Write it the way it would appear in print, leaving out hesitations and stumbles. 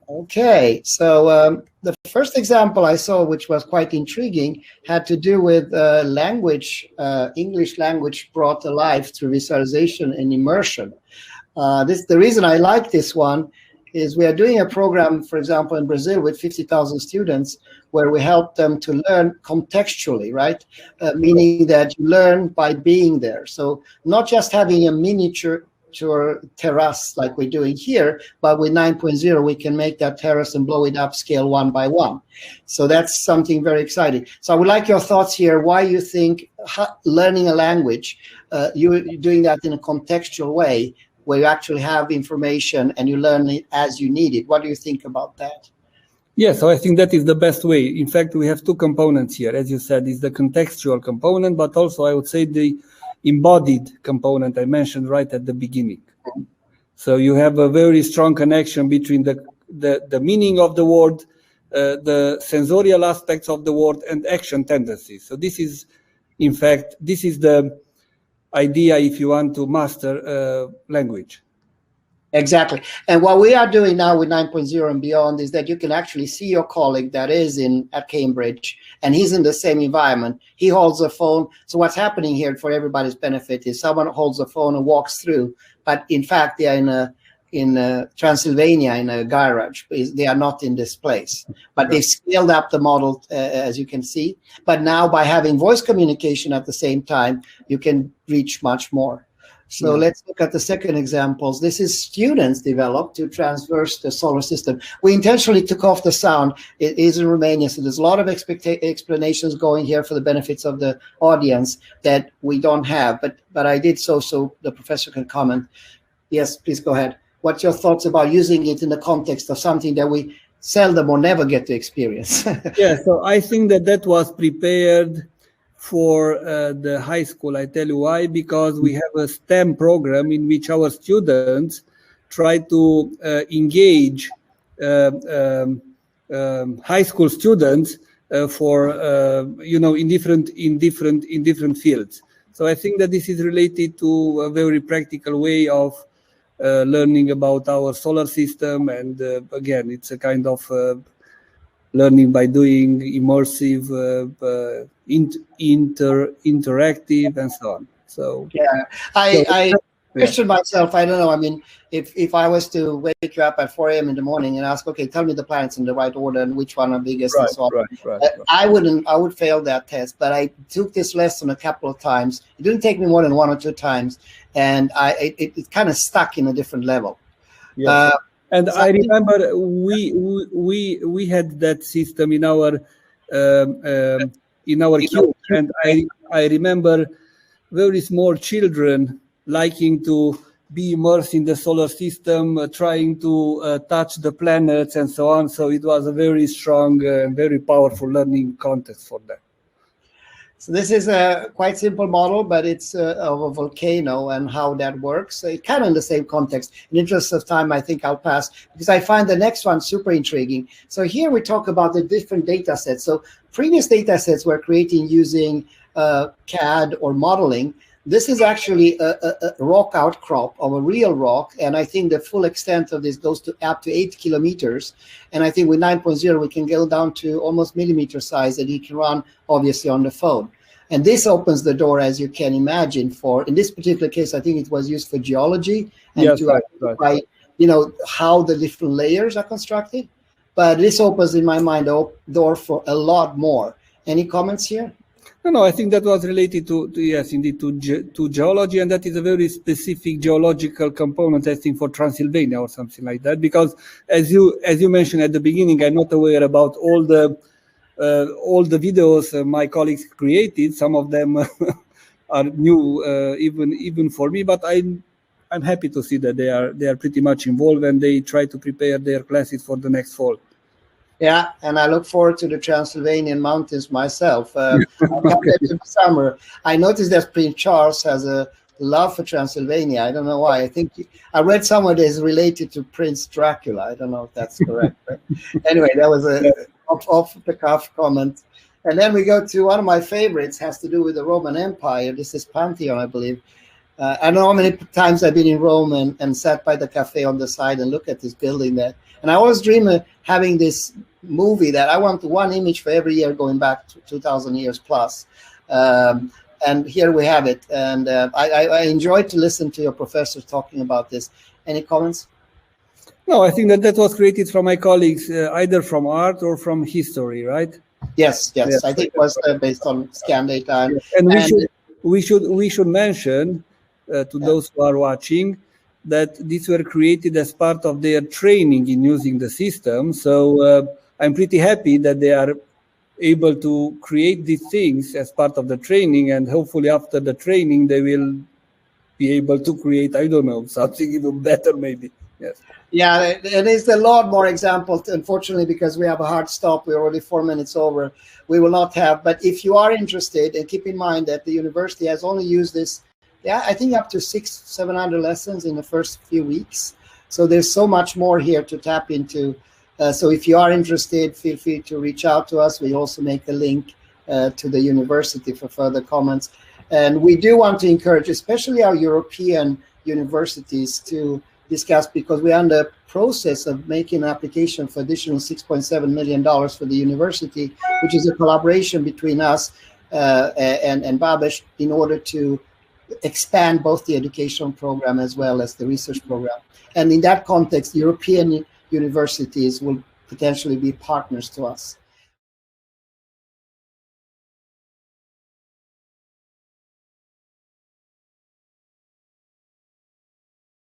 Okay, so the first example I saw, which was quite intriguing, had to do with language, English language brought alive through visualization and immersion. The reason I like this one is we are doing a program, for example, in Brazil with 50,000 students, where we help them to learn contextually, right? Meaning that you learn by being there. So not just having a miniature terrace like we're doing here, but with 9.0 we can make that terrace and blow it up scale 1 by 1. So that's something very exciting. So I would like your thoughts here, why you think learning a language, you're doing that in a contextual way where you actually have information and you learn it as you need it. What do you think about that? Yeah, so I think that is the best way. In fact, we have two components here. As you said, is the contextual component, but also I would say the embodied component I mentioned right at the beginning. So you have a very strong connection between the meaning of the word, the sensorial aspects of the word, and action tendencies. So this is, in fact, this is the idea if you want to master language. Exactly. And what we are doing now with 9.0 and beyond is that you can actually see your colleague that is at Cambridge, and he's in the same environment. He holds a phone. So what's happening here for everybody's benefit is someone holds a phone and walks through, but in fact they are in Transylvania in a garage. They are not in this place, but they've scaled up the model, as you can see. But now by having voice communication at the same time, you can reach much more. So let's look at the second examples. This is students developed to traverse the solar system. We intentionally took off the sound. It is in Romania, so there's a lot of explanations going here for the benefits of the audience that we don't have. But I did so the professor can comment. Yes, please go ahead. What's your thoughts about using it in the context of something that we seldom or never get to experience? Yeah, so I think that was prepared for the high school. I tell you why, because we have a STEM program in which our students try to engage high school students for in different fields. So I think that this is related to a very practical way of learning about our solar system, and again, it's a kind of learning by doing, immersive, interactive, and so on. So yeah, I question myself. I don't know. I mean, if I was to wake you up at 4 a.m. in the morning and ask, okay, tell me the planets in the right order and which one are biggest and so on, I would fail that test. But I took this lesson a couple of times. It didn't take me more than 1 or 2 times, and it kind of stuck in a different level. Yes. And I remember we had that system in our queue, and I remember very small children liking to be immersed in the solar system, trying to touch the planets and so on. So it was a very strong and very powerful learning context for them. So this is a quite simple model, but it's of a volcano and how that works. So kind of in the same context. In the interest of time, I think I'll pass because I find the next one super intriguing. So here we talk about the different data sets. So previous data sets were created using CAD or modeling. This is actually a rock outcrop of a real rock, and I think the full extent of this goes to up to 8 kilometers. And I think with 9.0 we can go down to almost millimeter size that you can run obviously on the phone. And this opens the door, as you can imagine, for, in this particular case, I think it was used for geology and right. How the different layers are constructed. But this opens, in my mind, the door for a lot more. Any comments here? No, I think that was related to yes, indeed, to geology, and that is a very specific geological component, I think, for Transylvania or something like that. Because as you mentioned at the beginning, I'm not aware about all the videos my colleagues created. Some of them are new, even for me. But I'm happy to see that they are pretty much involved, and they try to prepare their classes for the next fall. Yeah, and I look forward to the Transylvanian mountains myself. I'll come there in the summer. I noticed that Prince Charles has a love for Transylvania. I don't know why. I think I read somewhere that is related to Prince Dracula. I don't know if that's correct. But anyway, that was a off-the-cuff comment. And then we go to one of my favorites, has to do with the Roman Empire. This is Pantheon, I believe. I know how many times I've been in Rome and sat by the cafe on the side and look at this building there. And I always dream of having this movie that I want one image for every year going back to 2,000 years plus. And here we have it. And I enjoyed to listen to your professors talking about this. Any comments? No, I think that was created from my colleagues, either from art or from history, right? Yes. I think it was based on scan data. And we should mention to those who are watching that these were created as part of their training in using the system. So I'm pretty happy that they are able to create these things as part of the training, and hopefully after the training they will be able to create, I don't know, something even better maybe. Yes. Yeah, it is a lot more examples. Unfortunately, because we have a hard stop, we're already 4 minutes over. We will not have. But if you are interested, and keep in mind that the university has only used this, I think up to 600-700 lessons in the first few weeks. So there's so much more here to tap into. So if you are interested, feel free to reach out to us. We also make a link to the university for further comments. And we do want to encourage, especially our European universities, to discuss, because we're under process of making an application for additional $6.7 million for the university, which is a collaboration between us and Babes in order to expand both the educational program as well as the research program. And in that context, European universities will potentially be partners to us.